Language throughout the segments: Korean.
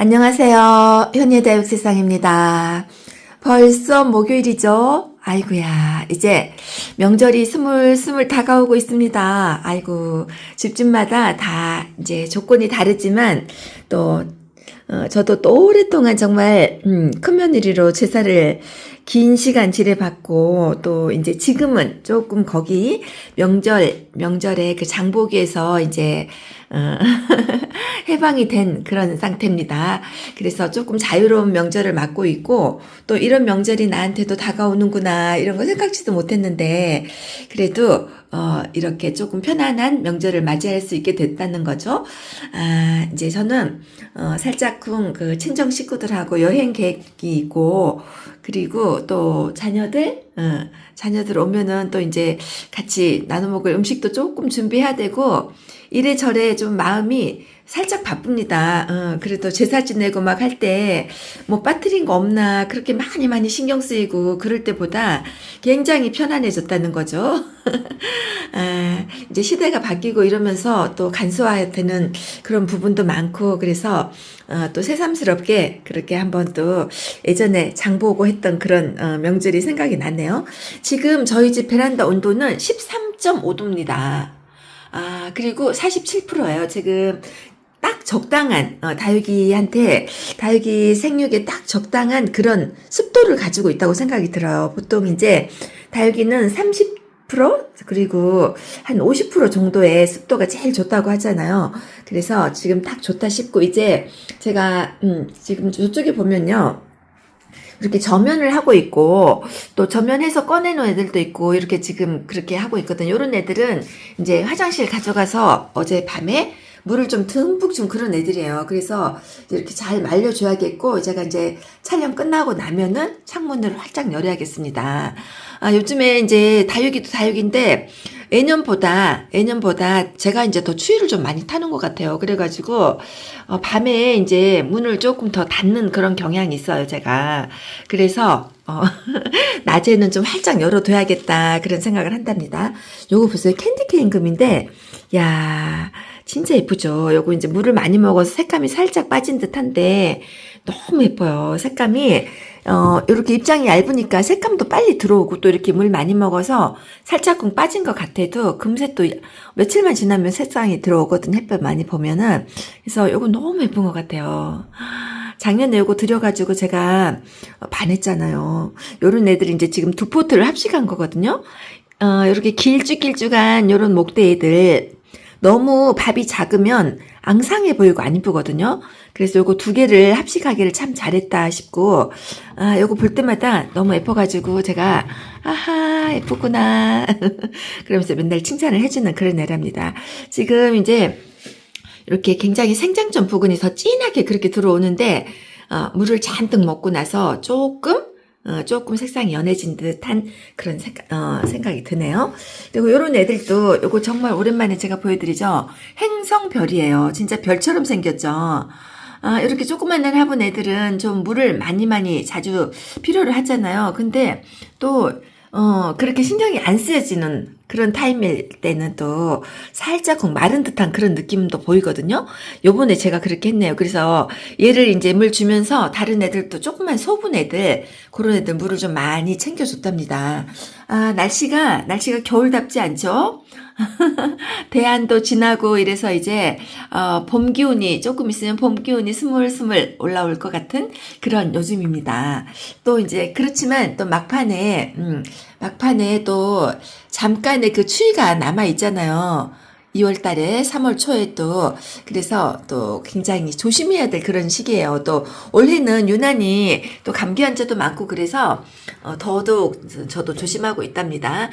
안녕하세요. 현예다육세상입니다. 벌써 목요일이죠? 아이고야, 이제 명절이 스물스물 다가오고 있습니다. 아이고, 집집마다 다 이제 조건이 다르지만 또 저도 또 오랫동안 정말 큰 며느리로 제사를 긴 시간 지내봤고, 또 이제 지금은 조금 거기 명절에 그 장보기에서 이제 해방이 된 그런 상태입니다. 그래서 조금 자유로운 명절을 맞고 있고, 또 이런 명절이 나한테도 다가오는구나 이런 거 생각지도 못했는데, 그래도 이렇게 조금 편안한 명절을 맞이할 수 있게 됐다는 거죠. 이제 저는 살짝쿵 그 친정 식구들하고 여행 계획이 있고, 그리고 또 자녀들 오면은 또 이제 같이 나눠 먹을 음식도 조금 준비해야 되고, 이래저래 좀 마음이 살짝 바쁩니다. 그래도 제사 지내고 막 할 때, 뭐 빠뜨린 거 없나, 그렇게 많이 신경 쓰이고, 그럴 때보다 굉장히 편안해졌다는 거죠. 이제 시대가 바뀌고 이러면서 또 간소화되는 그런 부분도 많고, 그래서, 또 새삼스럽게 그렇게 한번 또 예전에 장 보고 했던 그런, 명절이 생각이 나네요. 지금 저희 집 베란다 온도는 13.5도입니다. 그리고 47%예요. 지금 딱 적당한, 다육이 생육에 딱 적당한 그런 습도를 가지고 있다고 생각이 들어요. 보통 이제 다육이는 30%? 그리고 한 50% 정도의 습도가 제일 좋다고 하잖아요. 그래서 지금 딱 좋다 싶고, 이제 제가, 지금 저쪽에 보면요. 이렇게 저면을 하고 있고, 또 저면해서 꺼내놓은 애들도 있고, 이렇게 지금 그렇게 하고 있거든요. 요런 애들은 이제 화장실 가져가서 어제 밤에 물을 좀 듬뿍 준 그런 애들이에요. 그래서 이렇게 잘 말려줘야겠고, 제가 이제 촬영 끝나고 나면은 창문을 활짝 열어야겠습니다. 요즘에 이제 다육이도 다육인데, 예년보다 제가 이제 더 추위를 좀 많이 타는 것 같아요. 그래가지고, 밤에 이제 문을 조금 더 닫는 그런 경향이 있어요, 제가. 그래서, 낮에는 좀 활짝 열어둬야겠다, 그런 생각을 한답니다. 요거 보세요. 캔디 케인 금인데, 야, 진짜 예쁘죠? 요거 이제 물을 많이 먹어서 색감이 살짝 빠진 듯한데, 너무 예뻐요. 색감이, 이렇게 입장이 얇으니까 색감도 빨리 들어오고, 또 이렇게 물 많이 먹어서 살짝쿵 빠진 것 같아도 금세 또 며칠만 지나면 색상이 들어오거든, 햇볕 많이 보면은. 그래서 요거 너무 예쁜 것 같아요. 작년에 요거 들여가지고 제가 반했잖아요. 요런 애들이 이제 지금 두 포트를 합식한 거거든요. 이렇게 길쭉길쭉한 요런 목대 애들. 너무 밥이 작으면 앙상해 보이고 안 이쁘거든요. 그래서 요거 두 개를 합식하기를 참 잘했다 싶고, 요거 볼 때마다 너무 예뻐가지고 제가, 아하, 예쁘구나. 그러면서 맨날 칭찬을 해주는 그런 애랍니다. 지금 이제 이렇게 굉장히 생장점 부근이 더 진하게 그렇게 들어오는데, 물을 잔뜩 먹고 나서 조금 색상이 연해진 듯한 그런 생각이 드네요. 그리고 요런 애들도 요거 정말 오랜만에 제가 보여드리죠. 행성별이에요. 진짜 별처럼 생겼죠. 이렇게 조그만한 화분 애들은 좀 물을 많이 자주 필요를 하잖아요. 근데 또 그렇게 신경이 안 쓰여지는 그런 타임일 때는 또 살짝 마른 듯한 그런 느낌도 보이거든요. 요번에 제가 그렇게 했네요. 그래서 얘를 이제 물 주면서 다른 애들도 조그만 소분 애들, 그런 애들 물을 좀 많이 챙겨줬답니다. 날씨가 겨울답지 않죠? 대안도 지나고 이래서 이제 봄 기운이 조금 있으면 봄 기운이 스물스물 올라올 것 같은 그런 요즘입니다. 또 이제 그렇지만 또 막판에 또 잠깐의 그 추위가 남아 있잖아요. 2월 달에 3월 초에 또 그래서 또 굉장히 조심해야 될 그런 시기예요. 또 올해는 유난히 또 감기 환자도 많고 그래서 더더욱 저도 조심하고 있답니다.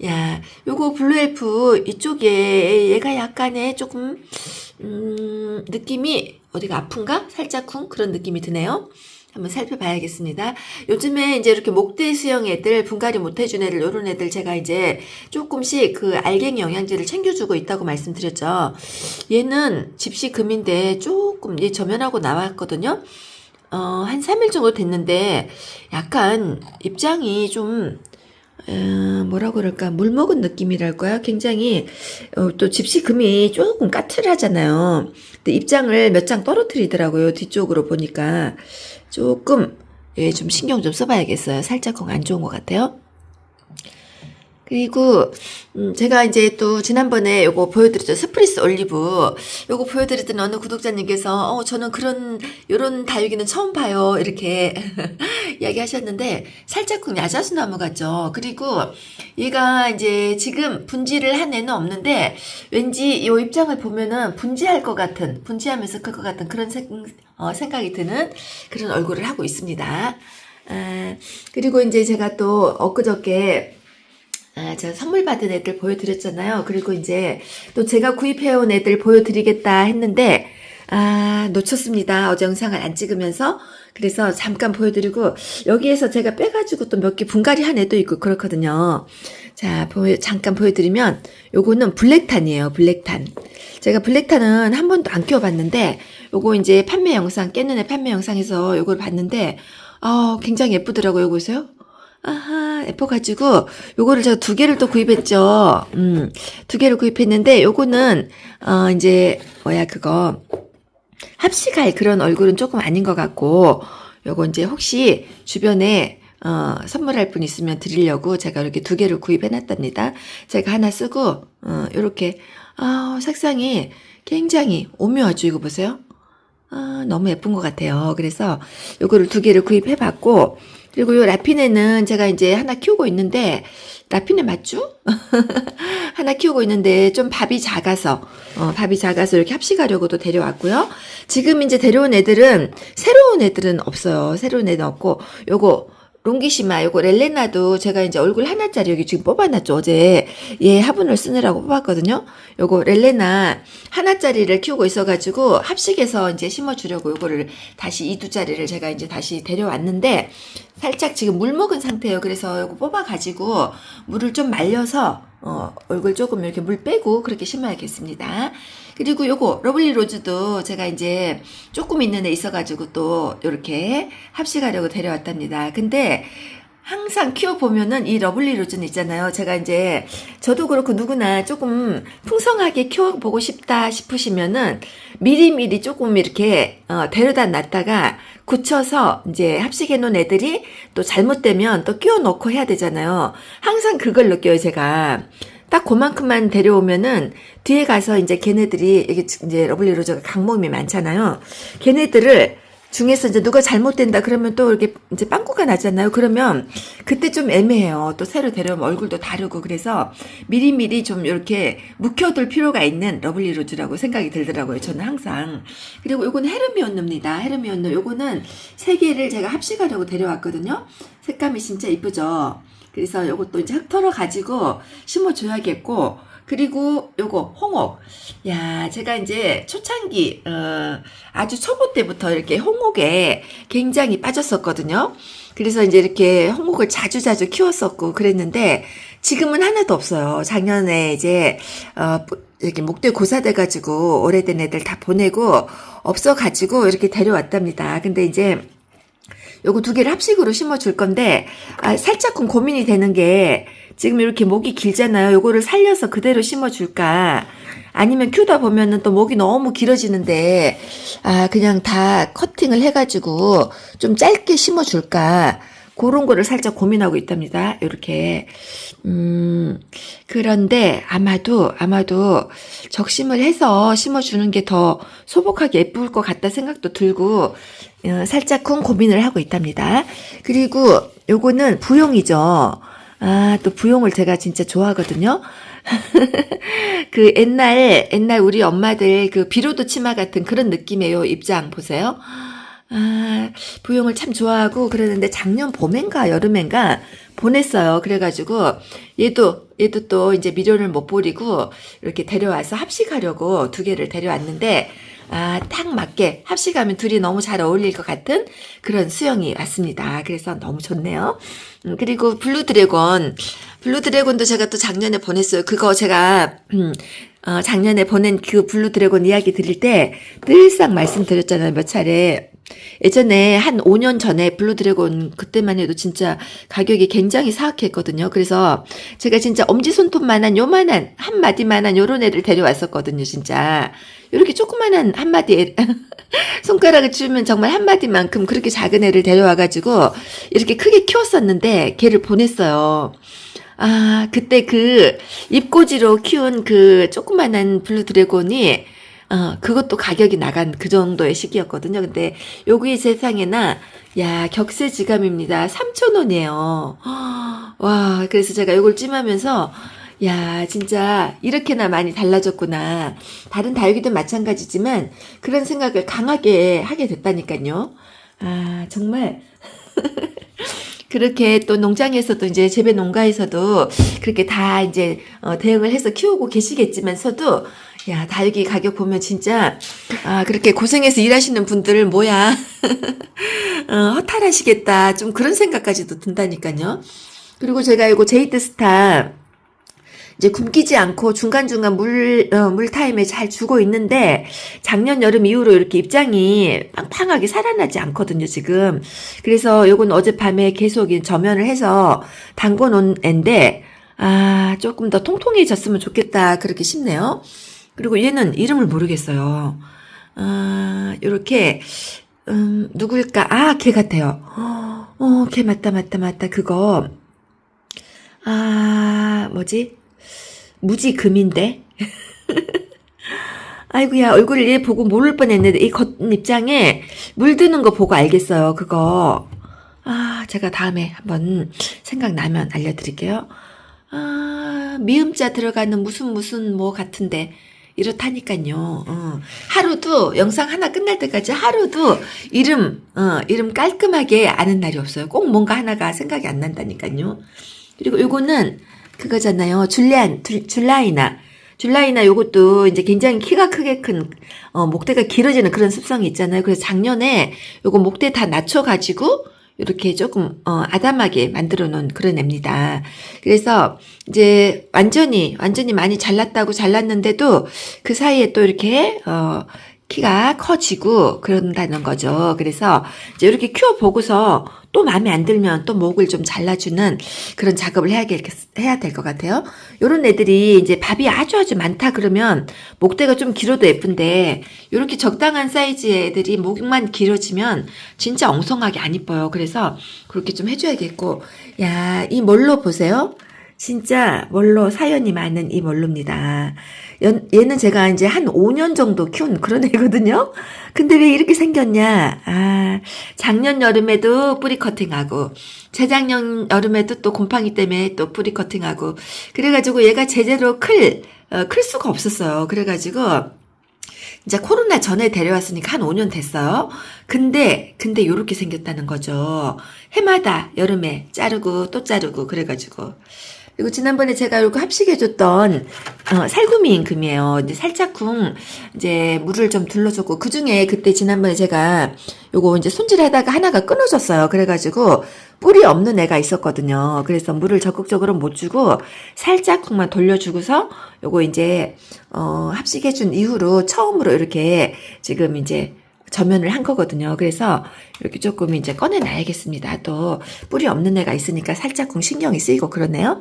야, 요거 블루엘프 이쪽에 얘가 약간의 조금 느낌이 어디가 아픈가? 살짝쿵 그런 느낌이 드네요. 한번 살펴봐야겠습니다. 요즘에 이제 이렇게 목대 수영 애들, 분갈이 못 해준 애들, 요런 애들 제가 이제 조금씩 그 알갱이 영양제를 챙겨주고 있다고 말씀드렸죠. 얘는 집시금인데 조금 얘 저면하고 나왔거든요. 한 3일 정도 됐는데 약간 입장이 좀 뭐라고 그럴까, 물 먹은 느낌이랄까요? 굉장히, 또 집시금이 조금 까칠하잖아요. 근데 입장을 몇 장 떨어뜨리더라고요. 뒤쪽으로 보니까. 조금, 예, 좀 신경 좀 써봐야겠어요. 살짝 안 좋은 것 같아요. 그리고 제가 이제 또 지난번에 요거 보여드렸죠. 스프리스 올리브. 요거 보여드렸던 어느 구독자님께서 저는 요런 다육이는 처음 봐요. 이렇게 이야기하셨는데 살짝쿵 야자수나무 같죠. 그리고 얘가 이제 지금 분지를 한 애는 없는데 왠지 요 입장을 보면은 분지하면서 클 것 같은 그런 생각이 드는 그런 얼굴을 하고 있습니다. 그리고 이제 제가 또 엊그저께 제가 선물 받은 애들 보여드렸잖아요. 그리고 이제 또 제가 구입해온 애들 보여드리겠다 했는데, 놓쳤습니다. 어제 영상을 안 찍으면서. 그래서 잠깐 보여드리고, 여기에서 제가 빼가지고 또 몇 개 분갈이 한 애도 있고 그렇거든요. 자, 잠깐 보여드리면, 요거는 블랙탄이에요. 블랙탄. 제가 블랙탄은 한 번도 안 키워봤는데, 요거 이제 깻눈의 판매 영상에서 요걸 봤는데, 굉장히 예쁘더라고요. 요거 보세요. 아하, 예뻐가지고, 요거를 제가 2개를 또 구입했죠. 2개를 구입했는데, 요거는, 이제, 합식할 그런 얼굴은 조금 아닌 것 같고, 요거 이제 혹시 주변에, 선물할 분 있으면 드리려고 제가 이렇게 2개를 구입해놨답니다. 제가 하나 쓰고, 요렇게, 색상이 굉장히 오묘하죠. 이거 보세요. 너무 예쁜 것 같아요. 그래서 요거를 2개를 구입해봤고, 그리고 요 라피네는 제가 이제 하나 키우고 있는데, 라피네 맞죠? 하나 키우고 있는데 좀 밥이 작아서 이렇게 합식하려고도 데려왔고요. 지금 이제 데려온 애들은, 새로운 애들은 없어요. 새로운 애는 없고, 요거, 롱기시마, 요거 렐레나도 제가 이제 얼굴 하나짜리 여기 지금 뽑아놨죠. 어제 얘 화분을 쓰느라고 뽑았거든요. 요거 렐레나 하나짜리를 키우고 있어가지고 합식해서 이제 심어주려고 요거를 다시 2두짜리를 제가 이제 다시 데려왔는데 살짝 지금 물 먹은 상태예요. 그래서 요거 뽑아가지고 물을 좀 말려서 얼굴 조금 이렇게 물 빼고 그렇게 심어야겠습니다. 그리고 요거 러블리 로즈도 제가 이제 조금 있는 애 있어가지고 또 요렇게 합식하려고 데려왔답니다. 근데 항상 키워보면은 이 러블리 로즈는 있잖아요. 제가 이제 저도 그렇고 누구나 조금 풍성하게 키워보고 싶다 싶으시면은 미리미리 조금 이렇게 데려다 놨다가 굳혀서 이제 합식해 놓은 애들이 또 잘못되면 또 끼워 넣고 해야 되잖아요. 항상 그걸 느껴요, 제가. 딱 그만큼만 데려오면은 뒤에 가서 이제 걔네들이 이게 이제 러블리 로즈가 강몸이 많잖아요. 걔네들을 중에서 이제 누가 잘못된다 그러면 또 이렇게 이제 빵꾸가 나잖아요. 그러면 그때 좀 애매해요. 또 새로 데려오면 얼굴도 다르고 그래서 미리미리 좀 이렇게 묵혀둘 필요가 있는 러블리 로즈라고 생각이 들더라고요. 저는 항상. 그리고 요거는 헤르미온느입니다. 헤르미온느. 요거는 3개를 제가 합식하려고 데려왔거든요. 색감이 진짜 이쁘죠. 그래서 요것도 이제 흙 털어 가지고 심어줘야겠고, 그리고 요거 홍옥. 야, 제가 이제 초창기 아주 초보 때부터 이렇게 홍옥에 굉장히 빠졌었거든요. 그래서 이제 이렇게 홍옥을 자주 키웠었고 그랬는데 지금은 하나도 없어요. 작년에 이제 이렇게 목대 고사돼 가지고 오래된 애들 다 보내고 없어 가지고 이렇게 데려왔답니다. 근데 이제 요거 2개를 합식으로 심어줄 건데, 살짝쿵 고민이 되는 게, 지금 이렇게 목이 길잖아요. 요거를 살려서 그대로 심어줄까? 아니면 키우다 보면은 또 목이 너무 길어지는데, 그냥 다 커팅을 해가지고 좀 짧게 심어줄까? 그런 거를 살짝 고민하고 있답니다. 요렇게. 그런데 아마도 적심을 해서 심어주는 게 더 소복하게 예쁠 것 같다 생각도 들고, 살짝쿵 고민을 하고 있답니다. 그리고 요거는 부용이죠. 또 부용을 제가 진짜 좋아하거든요. 그 옛날 우리 엄마들 그 비로도 치마 같은 그런 느낌이에요. 입장 보세요. 부용을 참 좋아하고 그러는데 작년 봄엔가 여름엔가 보냈어요. 그래가지고 얘도 또 이제 미련을 못 버리고 이렇게 데려와서 합식하려고 2개를 데려왔는데 딱 맞게 합식하면 둘이 너무 잘 어울릴 것 같은 그런 수영이 왔습니다. 그래서 너무 좋네요. 그리고 블루드래곤도 제가 또 작년에 보냈어요. 그거 제가 작년에 보낸 그 블루드래곤 이야기 드릴 때 늘상 말씀드렸잖아요. 몇 차례. 예전에 한 5년 전에 블루드래곤 그때만 해도 진짜 가격이 굉장히 사악했거든요. 그래서 제가 진짜 엄지손톱만한 요만한 한 마디만한 요런 애를 데려왔었거든요. 진짜 요렇게 조그만한 한 마디 애, 손가락을 치우면 정말 한 마디만큼 그렇게 작은 애를 데려와가지고 이렇게 크게 키웠었는데 걔를 보냈어요. 아, 그때 그 입꼬지로 키운 그 조그만한 블루드래곤이 그것도 가격이 나간 그 정도의 시기였거든요. 근데 여기 세상에나, 야, 격세지감입니다. 3,000원이에요. 와, 그래서 제가 이걸 찜하면서, 야, 진짜 이렇게나 많이 달라졌구나. 다른 다육이도 마찬가지지만 그런 생각을 강하게 하게 됐다니까요. 아, 정말. 그렇게 또 농장에서도 이제 재배 농가에서도 그렇게 다 이제 대응을 해서 키우고 계시겠지만서도 야, 다육이 가격 보면 진짜 그렇게 고생해서 일하시는 분들 뭐야 허탈하시겠다 좀 그런 생각까지도 든다니까요. 그리고 제가 이거 제이드 스타 이제 굶기지 않고 중간중간 물 타임에 잘 주고 있는데 작년 여름 이후로 이렇게 입장이 빵빵하게 살아나지 않거든요, 지금. 그래서 요건 어젯밤에 계속 저면을 해서 담궈 놓은 앤데, 조금 더 통통해졌으면 좋겠다, 그렇게 싶네요. 그리고 얘는 이름을 모르겠어요. 요렇게, 누굴까? 걔 같아요. 걔 맞다. 그거. 뭐지? 무지금인데? 아이고야, 얼굴을 얘 보고 모를 뻔했는데, 이 겉입장에 물드는 거 보고 알겠어요, 그거. 제가 다음에 한번 생각나면 알려드릴게요. 미음자 들어가는 무슨 뭐 같은데, 이렇다니까요. 하루도, 영상 하나 끝날 때까지 하루도 이름 깔끔하게 아는 날이 없어요. 꼭 뭔가 하나가 생각이 안 난다니까요. 그리고 요거는, 그거잖아요. 줄라이나 요것도 이제 굉장히 키가 크게 큰, 목대가 길어지는 그런 습성이 있잖아요. 그래서 작년에 요거 목대 다 낮춰가지고, 이렇게 조금, 아담하게 만들어 놓은 그런 애입니다. 그래서 이제 완전히 많이 잘났는데도 그 사이에 또 이렇게, 키가 커지고 그런다는 거죠. 그래서 이제 이렇게 키워보고서 또 마음에 안 들면 또 목을 좀 잘라주는 그런 작업을 해야 될 것 같아요. 요런 애들이 이제 밥이 아주 많다 그러면 목대가 좀 길어도 예쁜데 요렇게 적당한 사이즈의 애들이 목만 길어지면 진짜 엉성하게 안 이뻐요. 그래서 그렇게 좀 해줘야겠고, 야, 이 멀로 보세요. 진짜 멀로 사연이 많은 이 멀로입니다. 얘는 제가 이제 한 5년 정도 키운 그런 애거든요. 근데 왜 이렇게 생겼냐? 작년 여름에도 뿌리 커팅하고, 재작년 여름에도 또 곰팡이 때문에 또 뿌리 커팅하고, 그래가지고 얘가 제대로 클 수가 없었어요. 그래가지고, 이제 코로나 전에 데려왔으니까 한 5년 됐어요. 근데 요렇게 생겼다는 거죠. 해마다 여름에 자르고 또 자르고 그래가지고. 그리고 지난번에 제가 요거 합식해줬던 살구미 임금이에요. 이제 살짝쿵 이제 물을 좀 둘러줬고, 그 중에 그때 지난번에 제가 요거 이제 손질하다가 하나가 끊어졌어요. 그래가지고 뿌리 없는 애가 있었거든요. 그래서 물을 적극적으로 못 주고 살짝쿵만 돌려주고서 요거 이제 합식해준 이후로 처음으로 이렇게 지금 이제 저면을 한 거거든요. 그래서 이렇게 조금 이제 꺼내놔야겠습니다. 또 뿌리 없는 애가 있으니까 살짝쿵 신경이 쓰이고 그러네요.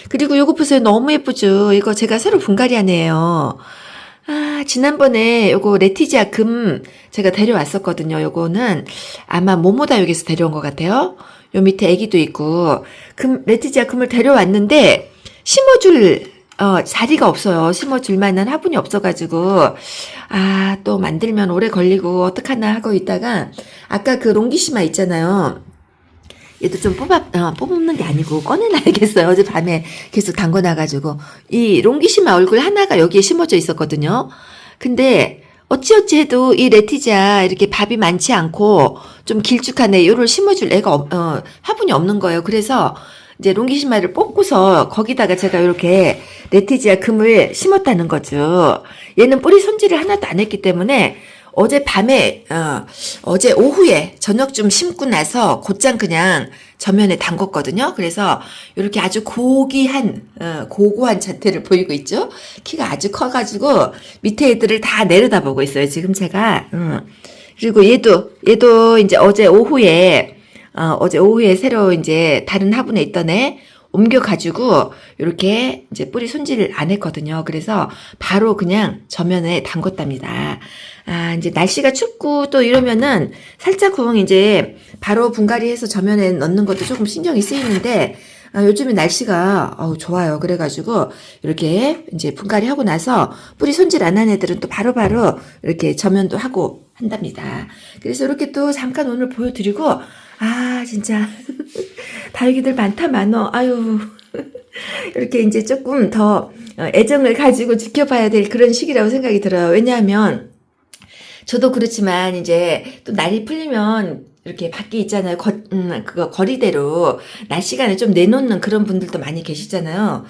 그리고 요거 보세요. 너무 예쁘죠? 이거 제가 새로 분갈이 애예요. 지난번에 요거 레티지아 금 제가 데려왔었거든요. 요거는 아마 모모다육에서 데려온 것 같아요. 요 밑에 애기도 있고, 레티지아 금을 데려왔는데 심어줄 자리가 없어요. 심어줄 만한 화분이 없어가지고, 또 만들면 오래 걸리고, 어떡하나 하고 있다가, 아까 그 롱기시마 있잖아요. 얘도 좀 뽑는 게 아니고 꺼내놔야겠어요. 어젯밤에 계속 담궈놔가지고. 이 롱기시마 얼굴 하나가 여기에 심어져 있었거든요. 근데, 어찌어찌 해도 이 레티지아 이렇게 밥이 많지 않고, 좀 길쭉한 애, 요를 심어줄 애가, 화분이 없는 거예요. 그래서, 이제 롱기시마를 뽑고서 거기다가 제가 이렇게 레티지아 금을 심었다는 거죠. 얘는 뿌리 손질을 하나도 안 했기 때문에 어젯밤에, 어제 오후에 저녁쯤 심고 나서 곧장 그냥 저면에 담궜거든요. 그래서 이렇게 아주 고고한 자태를 보이고 있죠. 키가 아주 커가지고 밑에 애들을 다 내려다보고 있어요. 지금 제가, 그리고 얘도 이제 어제 오후에 새로 이제 다른 화분에 있던 애 옮겨가지고 이렇게 이제 뿌리 손질을 안 했거든요. 그래서 바로 그냥 저면에 담궜답니다. 아, 이제 날씨가 춥고 또 이러면은 살짝쿵 이제 바로 분갈이해서 저면에 넣는 것도 조금 신경이 쓰이는데 요즘에 날씨가 좋아요. 그래가지고 이렇게 이제 분갈이 하고 나서 뿌리 손질 안 한 애들은 또 바로바로 이렇게 저면도 하고 한답니다. 그래서 이렇게 또 잠깐 오늘 보여드리고 진짜 다육이들 많다 많어. 아유 이렇게 이제 조금 더 애정을 가지고 지켜봐야 될 그런 시기라고 생각이 들어요. 왜냐하면 저도 그렇지만 이제 또 날이 풀리면 이렇게 밖에 있잖아요. 그거 거리대로 낮 시간에 좀 내놓는 그런 분들도 많이 계시잖아요.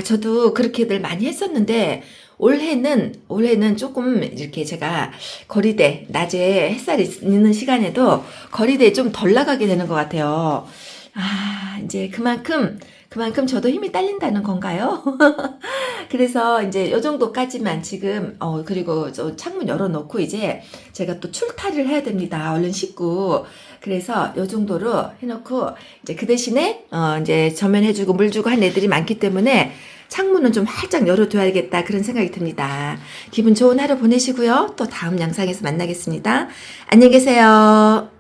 저도 그렇게들 많이 했었는데 올해는 조금 이렇게 제가 거리대, 낮에 햇살이 있는 시간에도 거리대에 좀 덜 나가게 되는 것 같아요. 이제 그만큼 저도 힘이 딸린다는 건가요? 그래서 이제 요 정도까지만 지금, 그리고 저 창문 열어놓고 이제 제가 또 출타를 해야 됩니다. 얼른 씻고. 그래서 요 정도로 해놓고, 이제 그 대신에, 이제 저면해주고 물 주고 한 애들이 많기 때문에 창문은 좀 활짝 열어둬야겠다. 그런 생각이 듭니다. 기분 좋은 하루 보내시고요. 또 다음 영상에서 만나겠습니다. 안녕히 계세요.